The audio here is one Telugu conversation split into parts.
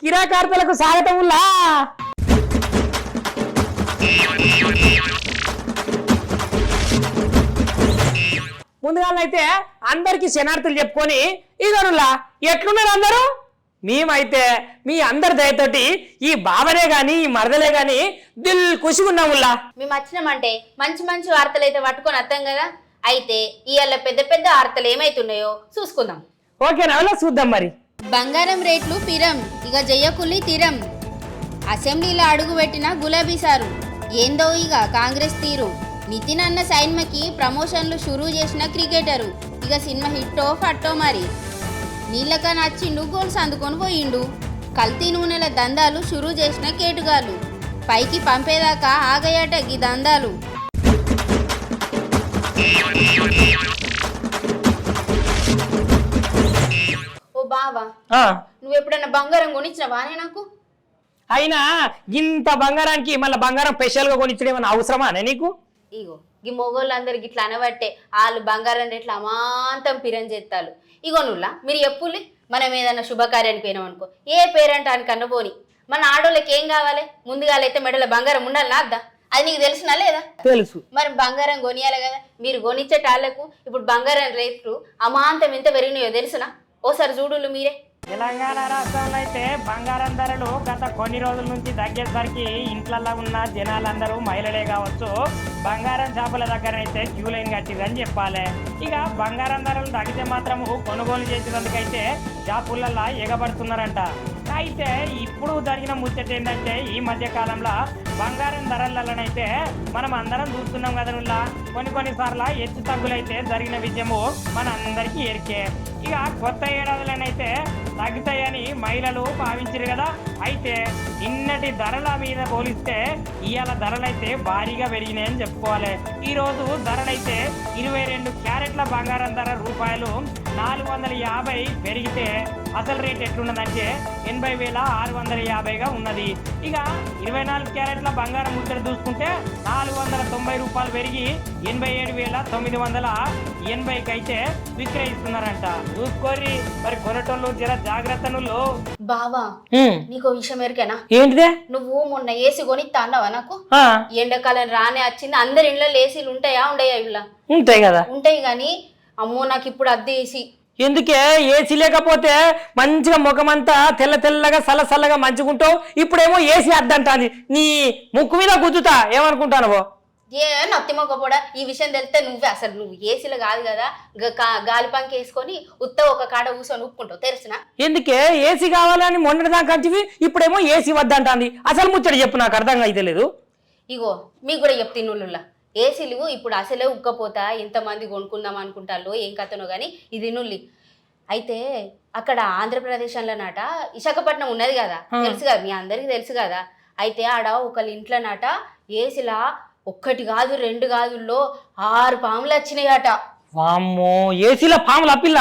కిరాకార్తలకు స్వాగతం ఉల్లా. ముందుగానైతే అందరికి శనార్థులు చెప్పుకొని ఇదనులా ఎట్లున్నారు అందరూ. మేమైతే మీ అందరి దయతోటి ఈ బావనే గాని ఈ మరదలే గాని దిల్ ఖుషిగున్నాముల్లా. మేము వచ్చినామంటే మంచి మంచి వార్తలు అయితే పట్టుకొని వస్తాం కదా. అయితే ఇవాళ పెద్ద పెద్ద వార్తలు ఏమైతున్నాయో చూసుకుందాం. ఓకేనా చూద్దాం మరి. బంగారం రేట్లు పిరం ఇక జయ్యకుల్లి తీరం. అసెంబ్లీలో అడుగు పెట్టిన గులాబీ సారు ఏందో ఇక కాంగ్రెస్ తీరు. నితిన్ అన్న సైన్మకి ప్రమోషన్లు షురూ చేసిన క్రికెటరు ఇక సినిమా హిట్టో ఫట్టో మరి. నీళ్ళక నచ్చిండు గోల్స్ అందుకొని పోయిండు. కల్తీ నూనెల దందాలు షురూ చేసిన కేటుగాలు పైకి పంపేదాకా ఆగయాట గీ దందాలు. ఓ బావా, నువ్వు ఎప్పుడైనా బంగారం కొనిచ్చినవానే నాకు? అయినా ఇంత బంగారానికి మళ్ళీ బంగారం స్పెషల్ గా కొనిచ్చడం ఏమన్నా అవసరమా నీకు? ఇగో ఈ మొగోళ్ళందరికి ఇట్లా అనబట్టే వాళ్ళు బంగారం రేట్లు అమాంతం పిరం చేస్తాలు. ఇగో నువ్వులా మీరు ఎప్పుల్లి మనం ఏదన్నా శుభకార్యానికి పోయినాం అనుకో, ఏ పేరంటానికి అన్నపోని మన ఆడోళ్ళకి ఏం కావాలి? ముందుగాలైతే మెడలో బంగారం ఉండాలి అద్దా, అది నీకు తెలిసినా లేదా? తెలుసు. మరి బంగారం కొనియాలి కదా. మీరు కొనిచ్చేటాళ్లకు ఇప్పుడు బంగారం రేట్లు అమాంతం ఎంత పెరిగినాయో తెలుసునా? ఓసారి చూడులు మీరే. తెలంగాణ రాష్ట్రంలో అయితే బంగారం ధరలు గత కొన్ని రోజుల నుంచి తగ్గేసరికి ఇంట్లల్లో ఉన్న జనాలందరూ మహిళలే కావచ్చు బంగారం షాపుల దగ్గర అయితే క్యూ లైన్ కట్టిరని చెప్పాలి. ఇక బంగారం ధరలు తగ్గితే మాత్రము కొనుగోలు చేసేందుకైతే షాపులల్లో ఎగబడుతున్నారంట. అయితే ఇప్పుడు జరిగిన ముచ్చట ఏంటంటే ఈ మధ్య కాలంలో బంగారం ధరలనైతే మనం అందరం చూస్తున్నాం కదా. కొన్ని సార్లు హెచ్చు తగ్గులైతే జరిగిన విషయము మన అందరికీ ఎరికే. ఇక కొత్త ఏడాదిలోనైతే తగ్గుతాయని మహిళలు భావించారు కదా. అయితే నిన్నటి ధరల మీద పోలిస్తే ఇవాళ ధరలైతే భారీగా పెరిగినాయని చెప్పుకోవాలి. ఈ రోజు ధరలైతే 22 క్యారెట్ల బంగారం ధర రూపాయలు 450 పెరిగితే అసలు రేట్ ఎట్లున్నదంటే 80,650గా ఉన్నది. ఇక 24 క్యారెట్ల బంగారం ముద్ర చూసుకుంటే 490 రూపాయలు పెరిగి 87,980కి అయితే విక్రయిస్తున్నారంట. చూసుకోర్రి మరి కొనటోళ్ళు జర జాగ్రత్తలు. బావా నీకో విషయం ఎరికేనా? ఏంటిదే? నువ్వు మొన్న ఏసీ కొనిస్తా అన్నావా నాకు? ఎండాకాలం రానే వచ్చింది. అందరి ఇంట్లో ఏసీలు ఉంటాయా? ఉండయా? ఇలా ఉంటాయి కదా. ఉంటాయి కానీ అమ్మో నాకు ఇప్పుడు అద్దె ఏసీ. ఎందుకే? ఏసీ లేకపోతే మంచిగా ముఖమంతా తెల్ల తెల్లగా సల్లగా మంచుకుంటావు. ఇప్పుడేమో ఏసీ అద్దంటాది. నీ ముక్కు మీద గుద్దుతా ఏమనుకుంటానవో. ఏ నత్తిమొక్కపోడా ఈ విషయం తెలిస్తే నువ్వే అసలు నువ్వు ఏసీలో కాదు కదా గాలిపంకి వేసుకొని ఉత్త ఒక కాడ కూర్చొని ఊపుకుంటావు తెలుసునా? ఎందుకే ఏసీ కావాలని మొన్నటిదాకా అంటివి ఇప్పుడేమో ఏసీ వద్దంటాంది. అసలు ముచ్చట చెప్పు, నాకు అర్థం అయితే లేదు. ఇగో మీకు కూడా చెప్తే నువ్వులా ఏసీలు ఇప్పుడు అసలే ఉక్కపోతా ఎంతమంది కొనుక్కుందాం అనుకుంటారో ఏం కథనో కానీ ఇది నుల్లి. అయితే అక్కడ ఆంధ్రప్రదేశ్లోనట విశాఖపట్నం ఉన్నది కదా, తెలుసు కదా మీ అందరికి తెలుసు కదా. అయితే ఆడ ఒకళ్ళ ఇంట్లోనట ఏసీలా 1 కాదు 2 కాదుల్లో 6 పాములు వచ్చినాయట. వామ్మో, ఏసీలో పాములు అప్పిల్ల?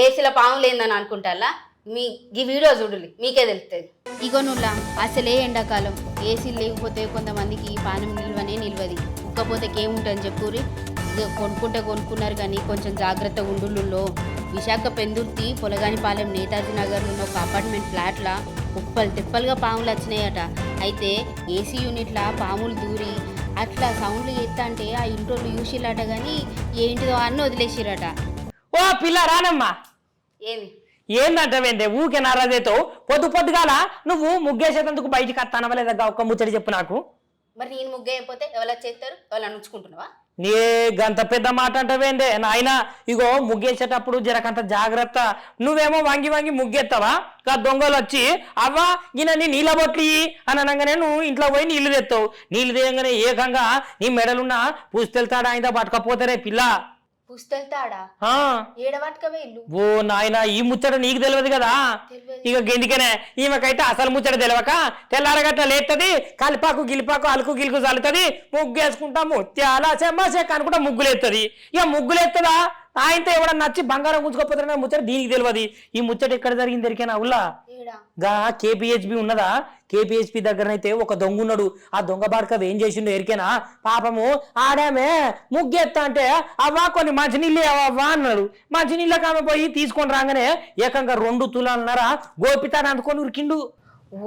ఏసీలో పాములు ఏందని అనుకుంటారా? మీ ఈ వీడియో చూడాలి మీకే తెలుస్తుంది. ఇగో నుల్లా అసలే ఎండాకాలం ఏసీలు లేకపోతే కొంతమందికి పానం నిల్వది. ఉక్కపోతే ఏముంటుందని చెప్పుర్రి. ఇక కొనుక్కున్నారు కానీ కొంచెం జాగ్రత్తగా ఉండుల్లో. విశాఖ పెందుర్తి పొలగానిపాలెం నేతాజీ నగర్లో ఉన్న ఒక అపార్ట్మెంట్ ఫ్లాట్లా కుప్పలు తిప్పలుగా పాములు వచ్చినాయట. అయితే ఏసీ యూనిట్లా పాములు దూరి అట్లా సౌండ్లు ఎత్తా అంటే ఆ ఇంట్లో యూసిల్లట కానీ ఏంటిదో అన్ని వదిలేసిరట. ఓ పిల్ల రానమ్మా. ఏందంటే ఊకే నారాజేతో పొద్దుగాల నువ్వు ముగ్గేసేందుకు బయటికి వస్తానవలేదా? ఒక్క ముచ్చడి చెప్పు నాకు. మరి నేను ముగ్గు అయిపోతే ఎవరు చేస్తారు? ఎవరు అనుకుంటున్నావా? నీ గంత పెద్ద మాట అంటవేందే నాయన. ఇగో ముగ్గేసేటప్పుడు జరకంత జాగ్రత్త. నువ్వేమో వంగి ముగ్గెత్తావా? దొంగలు వచ్చి అవ్వా గిన్నె నీళ్ళ బొట్లు అని అనగానే నువ్వు ఇంట్లో పోయి నీళ్లు తెస్తావు. నీళ్లు తీయగానే ఏకంగా నీ మెడలున్న పుస్తెళ్తాడా ఆయన పట్టుకపోతారే పిల్ల. పుస్తెళ్తాడా? ఓ నాయన, ఈ ముచ్చట నీకు తెలియదు కదా. ఇక గెందుకనే ఈమెకైతే అసలు ముచ్చట తెలియక తెల్లారగట్ల లేస్తుంది, కలిపాకు గిలిపాకు అలుకు గిలుకు చల్లుతుంది, ముగ్గేసుకుంటా ముత్యాల చెమ్మసేక అనుకుంటా ముగ్గులేస్తుంది. ఇక ముగ్గులేస్తుందా? ఆయనతో ఎవడన్నా నచ్చి బంగారం గుంజుకోపోతారన్న ముచ్చట దీనికి తెలియదు. ఈ ముచ్చట ఎక్కడ జరిగింది ఎరికేనా ఉల్లా? గా కేపీహెచ్బి ఉన్నదా, కేపీహెచ్బి దగ్గరనైతే ఒక దొంగ ఉన్నాడు. ఆ దొంగ బాడక ఏం చేసిండో ఎరికేనా? పాపము ఆడామే ముగ్గెత్తా అంటే అవ్వా కొన్ని మంచినీళ్ళు అవ్వా అన్నాడు. మంచినీళ్ళకి ఆమె పోయి తీసుకొని రాగానే ఏకంగా 2 తులాలన్నర గోపితాన్ని అందుకొని ఉరికిండు.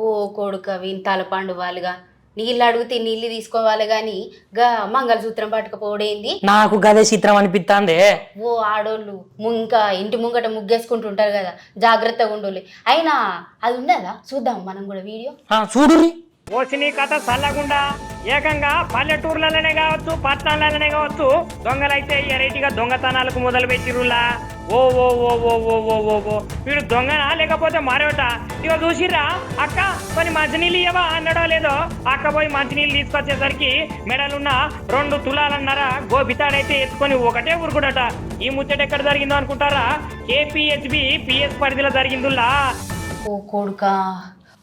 ఓ కొడుక వీని తలపండు వాళ్ళుగా నీళ్ళు అడిగితే నీళ్ళు తీసుకోవాలి కానీ గా మంగళసూత్రం పట్టుకపోవడేంది? నాకు గదే చిత్రం అనిపిస్తాందే. ఓ ఆడోళ్ళు ఇంకా ఇంటి ముంగట ముగ్గేసుకుంటుంటారు కదా, జాగ్రత్తగా ఉండాలి. అయినా అది ఉన్నదా చూద్దాం మనం కూడా వీడియో. చూడుర్రి. ఓసిని కథ చల్లకుండా ఏకంగా పల్లెటూర్లలోనే కావచ్చు, పట్టణాలలోనే కావచ్చు, దొంగలైతే ఎరైటీగా దొంగతనాలకు మొదలు పెట్టిరులా. ఓ ఓ ఓ ఓ ఓ ఓ ఓ ఓ వీడు దొంగనా లేకపోతే మరోట? ఇక చూసిర్రా అక్క కొన్ని మంచినీళ్ళు ఇవ్వవా అన్నాడో లేదో, అక్క పోయి మంచినీళ్ళు తీసుకొచ్చేసరికి మెడలున్న 2 తులాలన్నర గోపితాడైతే ఎత్తుకొని ఒకటే ఉరుకుడట. ఈ ముచ్చట ఎక్కడ జరిగిందో అనుకుంటారా? కేపీహెచ్బి పిఎస్ పరిధిలో జరిగిందుల్లా. ఓ కొడుకా,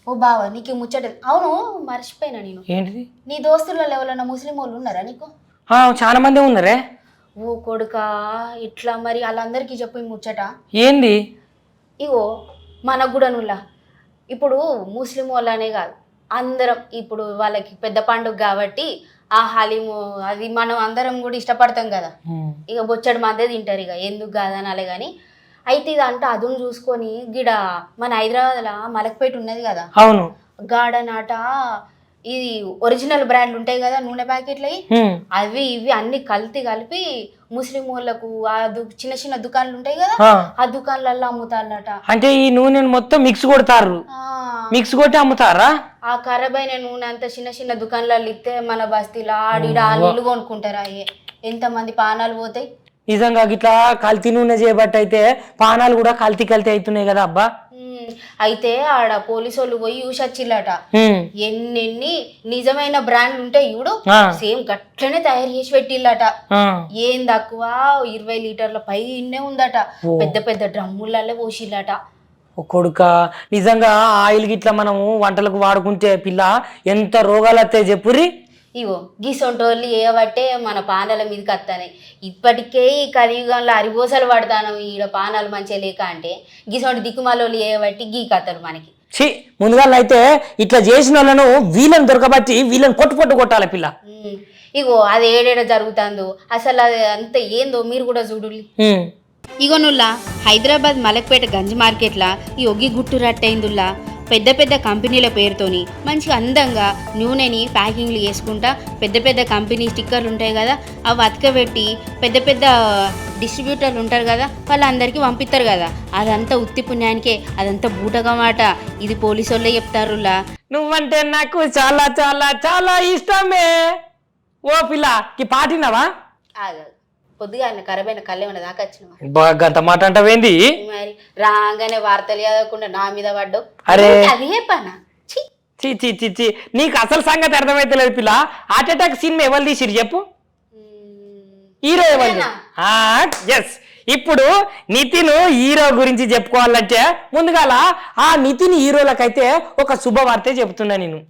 ఓ బావ నీకు ముచ్చట. అవును మర్చిపోయినా నేను, ఏంటిది? నీ దోస్తులలో ఎవరైనా ముస్లిం వాళ్ళు ఉన్నారా నీకు? చాలా మంది ఉన్నారే. ఓ కొడుకా ఇట్లా మరి వాళ్ళందరికీ చెప్పు ఈ ముచ్చట. ఏంది? ఇగో మనకు కూడా నుల్లా ఇప్పుడు ముస్లిం వాళ్ళనే కాదు అందరం ఇప్పుడు వాళ్ళకి పెద్ద పండుగ కాబట్టి ఆ హలీము అది మనం అందరం కూడా ఇష్టపడతాం కదా. ఇక బొచ్చడు మందే తింటారు, ఇక ఎందుకు కాదనాలే కానీ. అయితే ఇదంతా అదును చూసుకొని గిడ మన హైదరాబాద్లో మలక్పేట ఉన్నది కదా, అవును గార్డెన్ ఆట ఇది ఒరిజినల్ బ్రాండ్ ఉంటాయి కదా నూనె ప్యాకెట్లు, అవి ఇవి అన్ని కలిపి ముస్లిం వాళ్ళకు ఆ చిన్న చిన్న దుకాణాలు ఉంటాయి కదా, ఆ దుకాణాలలో అమ్ముతారట. అంటే ఈ నూనెను మొత్తం మిక్స్ కొడతారు, మిక్స్ కొట్టి అమ్ముతారా? ఆ ఖరాబ్ అయిన నూనె అంతా చిన్న చిన్న దుకాణాలలో ఇస్తే మన బస్తీలో ఆడిడ నీళ్ళు కొనుక్కుంటారు. అయ్యే ఎంతమంది పానాలు పోతాయి. నిజంగా ఇట్లా కల్తీ నూనె చేయబట్టి అయితే పానాలు కూడా కల్తీ అవుతున్నాయి కదా అబ్బా. అయితే ఆడ పోలీసు వాళ్ళు పోయి చూసొచ్చిల్లట ఎన్నెన్ని నిజమైన బ్రాండ్లు ఉంటాయి చూడు, సేమ్ గట్లనే తయారు చేసి పెట్టిల్లట. ఏం తక్కువ 20 లీటర్ల పై ఇన్నే ఉందట, పెద్ద పెద్ద డ్రమ్ములలో పోసిల్లట. కొడుక నిజంగా ఆయిల్ గిట్లా మనము వంటలకు వాడుకుంటే పిల్ల ఎంత రోగాలు వస్తాయి చెప్పుర్రి. ఇగో గీసొంటోళ్ళు ఏవట్టే మన పానాల మీదకి వస్తాయి. ఇప్పటికే ఈ కలియుగంలో అరిబోసలు పడతాను ఈడ పానాలు మంచిగా లేక అంటే గీసొంటి దిక్కుమాలోళ్ళు ఏవట్టి గీ కథలు మనకి. ముందుగా అయితే ఇట్లా చేసిన వాళ్ళను వీళ్ళని దొరకబట్టి వీళ్ళని పొట్టు కొట్టాలి పిల్ల. ఇగో అది ఏడేడ జరుగుతుందో అసలు అది అంత ఏందో మీరు కూడా చూడు. ఇగో నుల్లా హైదరాబాద్ మలక్పేట గంజి మార్కెట్లా ఈ ఒగ్గి గుట్టు రట్టయిందుల్లా పెద్ద పెద్ద కంపెనీల పేరుతోని మంచిగా అందంగా నూనెని ప్యాకింగ్లు చేసుకుంటా పెద్ద పెద్ద కంపెనీ స్టిక్కర్లు ఉంటాయి కదా, అవి అతకబెట్టి పెద్ద పెద్ద డిస్ట్రిబ్యూటర్లు ఉంటారు కదా వాళ్ళందరికీ పంపిస్తారు కదా. అదంతా ఉత్తి పుణ్యానికే, అదంతా బూటగా మాట. ఇది పోలీసు వాళ్ళే చెప్తారులా. నువ్వంటే నాకు చాలా చాలా చాలా ఇష్టమే. ఓ పిల్ల ఈ పాటినవా? పొద్దుగా ఖరాబైన కళ్ళేమన్నా దాకా వచ్చిన గంత మాట అంటావేంది? మరి రాగానే వార్తలు చదవకుండా నా మీద పడ్డావు. అరే అదే పనా? చి నీకు అసలు సంగతి అర్థమైతలేదు పిల్ల. హార్ట్ అటాక్ సినిమా ఎవరు తీసిరు చెప్పు? హీరో ఎవరు? ఎస్. ఇప్పుడు నితిన్ హీరో గురించి చెప్పుకోవాలంటే ముందుగాల ఆ నితిన్ హీరోలకైతే ఒక శుభవార్త చెప్తున్నా నేను.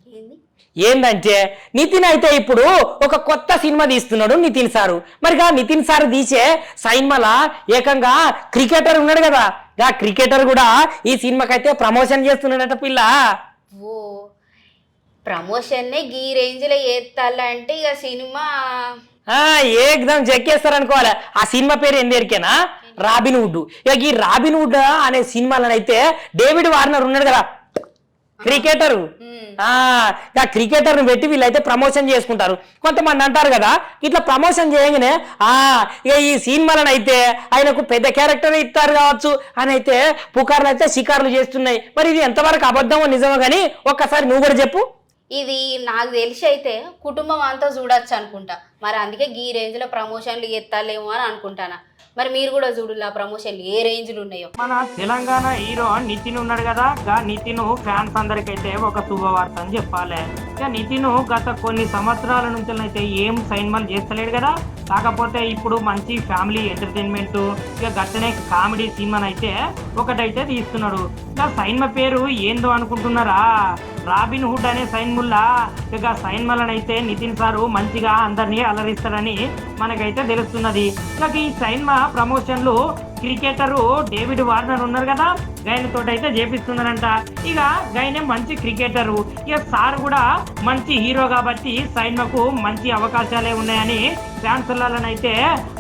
ఏందంటే నితిన్ అయితే ఇప్పుడు ఒక కొత్త సినిమా తీస్తున్నాడు నితిన్ సారు. మరిగా నితిన్ సార్ తీసే సినిమాలా ఏకంగా క్రికెటర్ ఉన్నాడు కదా, ఆ క్రికెటర్ కూడా ఈ సినిమాకైతే ప్రమోషన్ చేస్తున్నాడట పిల్ల. ఓ ప్రమోషన్ గీ రేంజ్ లో చేస్తాలంటే ఇక సినిమా ఏకదం చెక్కేస్తారనుకోవాలి. ఆ సినిమా పేరు ఎందరికేనా? రాబిన్హుడ్. ఇక ఈ రాబిన్హుడ్ అనే సినిమాలనైతే డేవిడ్ వార్నర్ ఉన్నాడు కదా క్రికెటరు, ఆ క్రికెటర్ ను పెట్టి వీళ్ళైతే ప్రమోషన్ చేసుకుంటారు. కొంతమంది అంటారు కదా ఇట్లా ప్రమోషన్ చేయగానే ఇక ఈ సినిమాలను అయితే ఆయనకు పెద్ద క్యారెక్టర్ ఇస్తారు కావచ్చు అని అయితే పుకార్లు అయితే షికార్లు చేస్తున్నాయి. మరి ఇది ఎంతవరకు అబద్ధమో నిజమో కానీ ఒక్కసారి నువ్వు కూడా చెప్పు. ఇది నాకు తెలిసి అయితే కుటుంబం అంతా చూడొచ్చు అనుకుంటా. మరి అందుకే గీ రేంజ్ లో ప్రమోషన్లు ఎత్తాలేమో అని అనుకుంటానా. మరి మీరు కూడా చూడు ఆ ప్రమోషన్లు ఏ రేంజ్లు ఉన్నాయో. మన తెలంగాణ హీరో నితిన్ ఉన్నాడు కదా, నితిన్ ఫ్యాన్స్ అందరికైతే ఒక శుభవార్త అని చెప్పాలి. ఇక నితిన్ గత కొన్ని సంవత్సరాల నుంచి అయితే ఏం సినిమాలు చేస్తలేడు కదా, కాకపోతే ఇప్పుడు మంచి ఫ్యామిలీ ఎంటర్టైన్మెంట్ ఇక గతనే కామెడీ సినిమాని అయితే ఒకటైతే తీస్తున్నాడు. ఇక సినిమా పేరు ఏందో అనుకుంటున్నారా? రాబిన్హుడ్ అనే సైన్ముల్లా. ఇక సైన్మలను అయితే నితిన్ సారు మంచిగా అందరినీ అలరిస్తాడని మనకైతే తెలుస్తున్నది. ఇక ఈ సైన్మా ప్రమోషన్లు క్రికెటరు డేవిడ్ వార్నర్ ఉన్నారు కదా గైన అయితే చేపిస్తున్నారంట. ఇక గైనే మంచి క్రికెటరు, ఇక సార్ కూడా మంచి హీరో కాబట్టి సైన్మకు మంచి అవకాశాలే ఉన్నాయని ఫ్యాన్స్లనైతే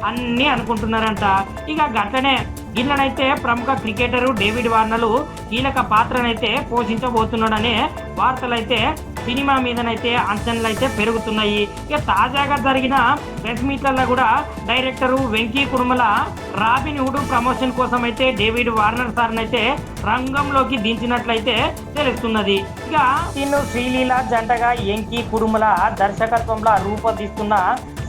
అన్ని అనుకుంటున్నారంట. ఇక గట్లనే వీళ్ళనైతే ప్రముఖ క్రికెటరు డేవిడ్ వార్నర్ కీలక పాత్రనైతే పోషించబోతున్నాడనే వార్తలైతే సినిమా మీదనైతే అంచనాలు అయితే పెరుగుతున్నాయి. ఇక తాజాగా జరిగిన ప్రెస్ మీట్లలో కూడా director Venky Kudumula robin hood promotion కోసం అయితే డేవిడ్ వార్నర్ సార్ని అయితే రంగంలోకి దించినట్లయితే తెలుస్తున్నది. ఇక తిను శ్రీలీల జంటగా వెంకీ కుడుమల దర్శకత్వంలో రూపొందిస్తున్న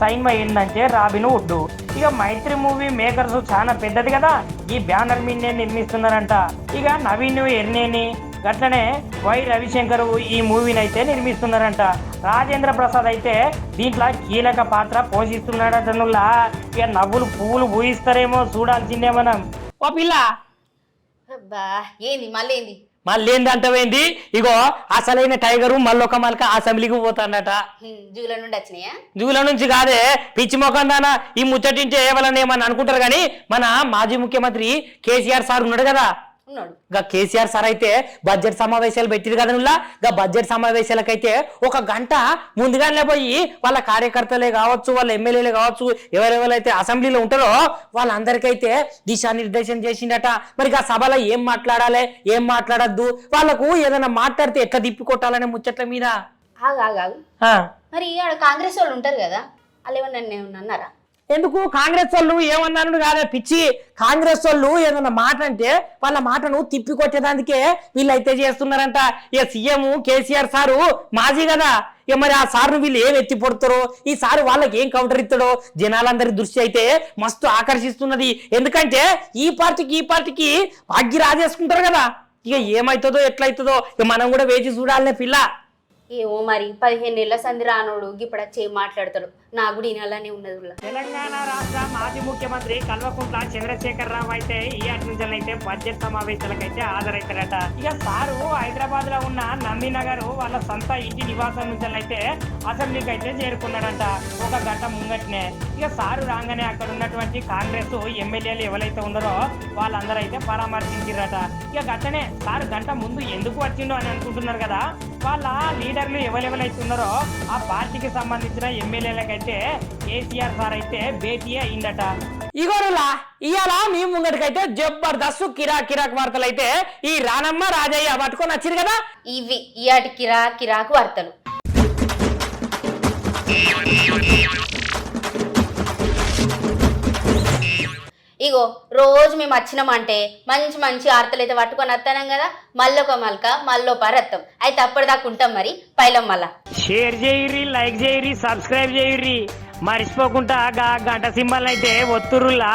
సైన్మా ఏంటంటే రాబిన్ హుడ్. ఇక మైత్రి మూవీ మేకర్స్ చాలా పెద్దది కదా, ఈ బ్యానర్ మీదనే నిర్మిస్తున్నారంట. ఇక నవీన్ ఎర్నేని గట్లనే వై రవిశంకర్ ఈ మూవీని అయితే నిర్మిస్తున్నారంట. రాజేంద్ర ప్రసాద్ అయితే దీంట్లో కీలక పాత్ర పోషిస్తున్నాడటనుల్లా. ఇక నవ్వులు పువ్వులు పూయిస్తారేమో చూడాల్సిందే మనం. ఓ పిల్ల అబ్బా ఏంది మళ్ళీ ఏంది? మళ్ళీ ఏందంటవేంది? ఇగో అసలైన టైగరు మళ్ళొక మల్క అసెంబ్లీకి పోతాడట. జూల నుండి వచ్చినాయా? జూల నుంచి కాదే, పిచ్చి మొఖం దానా ఈ ముచ్చటింటే ఏమని ఏమని అనుకుంటారు కానీ మన మాజీ ముఖ్యమంత్రి కేసీఆర్ సార్ ఉన్నాడు కదా, గా కేసీఆర్ సార్ అయితే బడ్జెట్ సమావేశాలు పెట్టిరు కదా నుల్లా. గా బడ్జెట్ సమావేశాలకైతే 1 గంట ముందుగానే పోయి వాళ్ళ కార్యకర్తలే కావచ్చు, వాళ్ళ ఎమ్మెల్యేలే కావచ్చు, ఎవరెవరైతే అసెంబ్లీలో ఉంటారో వాళ్ళందరికైతే దిశానిర్దేశం చేసిండట. మరి ఆ సభలో ఏం మాట్లాడాలి ఏం మాట్లాడద్దు, వాళ్ళకు ఏదైనా మాట్లాడితే ఎట్లా తిప్పి కొట్టాలనే ముచ్చట్ల మీద. మరి ఆడ కాంగ్రెస్ వాళ్ళు ఉంటారు కదా, వాళ్ళు ఏమన్నా అన్నారా? ఎందుకు కాంగ్రెస్ వాళ్ళు ఏమన్నాను కాదే పిచ్చి, కాంగ్రెస్ వాళ్ళు ఏదన్నా మాట అంటే వాళ్ళ మాటను తిప్పి కొట్టేదానికే వీళ్ళైతే చేస్తున్నారంట. ఇక సీఎం కేసీఆర్ సారు మాజీ కదా, ఇక మరి ఆ సార్ను వీళ్ళు ఏం ఎత్తి పొడతారో, ఈ సారు వాళ్ళకి ఏం కౌంటర్ ఇస్తాడో జనాలందరి దృష్టి అయితే మస్తు ఆకర్షిస్తున్నది. ఎందుకంటే ఈ పార్టీకి భాగ్య రాజేసుకుంటారు కదా, ఇక ఏమవుతుందో ఎట్లయితుందో ఇక మనం కూడా వేచి చూడాలనే పిల్ల. ఏమో మరి 15 ఏళ్ల సంధి రానోడు ఇప్పుడు వచ్చి మాట్లాడతాడు, నా కూడా ఇనాలనే ఉన్నది. తెలంగాణ రాష్ట్ర మాజీ ముఖ్యమంత్రి కల్వకుంట్ల చంద్రశేఖర్ రావు అయితే ఈ నుంచి అయితే బడ్జెట్ సమావేశాలకైతే హాజరవుతారట. ఇక సారు హైదరాబాద్ లో ఉన్న నందినగర్ వాళ్ళ సొంత ఇంటి నివాసం నుంచి అయితే అసెంబ్లీకి అయితే చేరుకున్నాడంట 1 గంట ముంగట్నే. ఇక సారు రాగానే అక్కడ ఉన్నటువంటి కాంగ్రెస్ ఎమ్మెల్యేలు ఎవరైతే ఉన్నారో వాళ్ళందరూ అయితే పరామర్శించారట. ఇక గట్టనే సారు గంట ముందు ఎందుకు వచ్చిండో అని అనుకుంటున్నారు కదా, వాళ్ళ లీడర్లు ఎవరెవరైతే ఉన్నారో ఆ పార్టీకి సంబంధించిన ఎమ్మెల్యేలకైతే కేసీఆర్ సార్ అయితే భేటీ అయిందట. ఇగోరులా ఇవాళ మీ ముంగటికైతే జబర్దస్త్ కిరాక్ వార్తలు అయితే ఈ రానమ్మ రాజయ్య పట్టుకొని వచ్చిరు కదా, ఇవి ఇయాటి కిరాకు వార్తలు. ఇగో రోజు మేము వచ్చినామంటే మంచి వార్తలు అయితే పట్టుకొని వస్తాం కదా, మళ్ళొక మల్క మళ్ళొక రత్తం అయితే అప్పటిదాకా ఉంటాం. మరి పైలం మళ్ళా షేర్ చేయుర్రి, లైక్ చేయుర్రి, సబ్స్క్రైబ్ చేయుర్రి, మర్చిపోకుండా గంట సింబల్ అయితే ఒత్తురులా.